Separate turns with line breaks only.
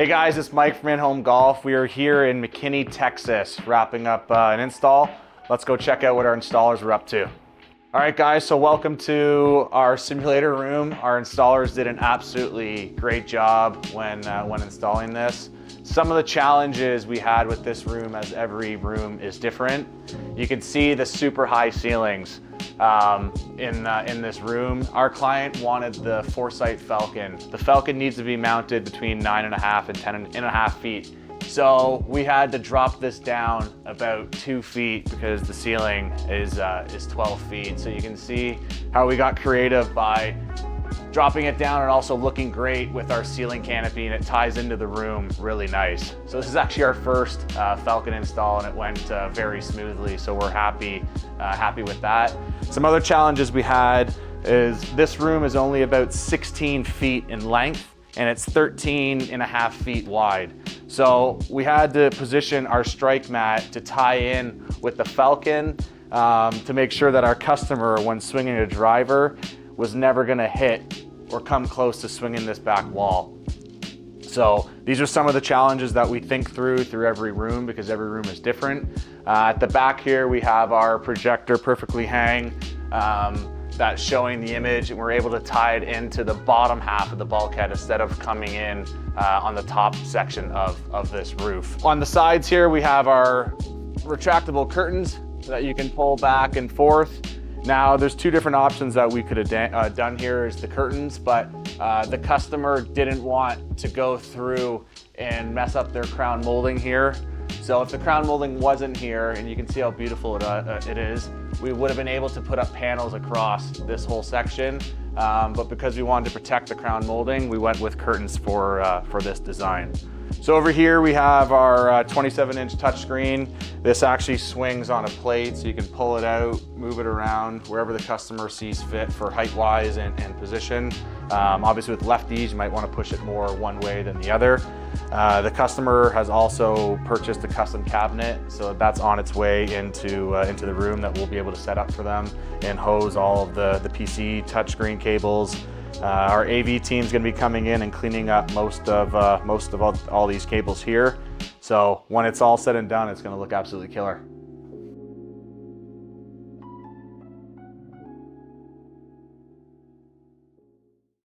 Hey guys, it's Mike from InHome Golf. We are here in McKinney, Texas, wrapping up an install. Let's go check out what our installers are up to. All right guys, so welcome to our simulator room. Our installers did an absolutely great job when installing this. Some of the challenges we had with this room, as every room is different. You can see the super high ceilings in this room. Our client wanted the Foresight Falcon. The Falcon needs to be mounted between 9.5 and 10.5 feet. So we had to drop this down about 2 feet because the ceiling is 12 feet. So you can see how we got creative by dropping it down and also looking great with our ceiling canopy, and it ties into the room really nice. So this is actually our first Falcon install, and it went very smoothly. So we're happy with that. Some other challenges we had is this room is only about 16 feet in length, and it's 13.5 feet wide. So we had to position our strike mat to tie in with the Falcon to make sure that our customer, when swinging a driver, was never gonna hit or come close to swinging this back wall. So these are some of the challenges that we think through every room, because every room is different. At the back here, we have our projector perfectly hang that's showing the image, and we're able to tie it into the bottom half of the bulkhead instead of coming in on the top section of this roof. On the sides here, we have our retractable curtains that you can pull back and forth. Now, there's two different options that we could have done here is the curtains, but the customer didn't want to go through and mess up their crown molding here. So if the crown molding wasn't here, and you can see how beautiful it is, we would have been able to put up panels across this whole section. But because we wanted to protect the crown molding, we went with curtains for this design. So over here we have our 27-inch touchscreen. This actually swings on a plate, so you can pull it out, move it around wherever the customer sees fit for height-wise and position. Obviously with lefties, you might want to push it more one way than the other. The customer has also purchased a custom cabinet, so that's on its way into the room that we'll be able to set up for them and hose all of the PC touchscreen cables. Our AV team's going to be coming in and cleaning up most of all these cables here. So when it's all said and done, it's going to look absolutely killer.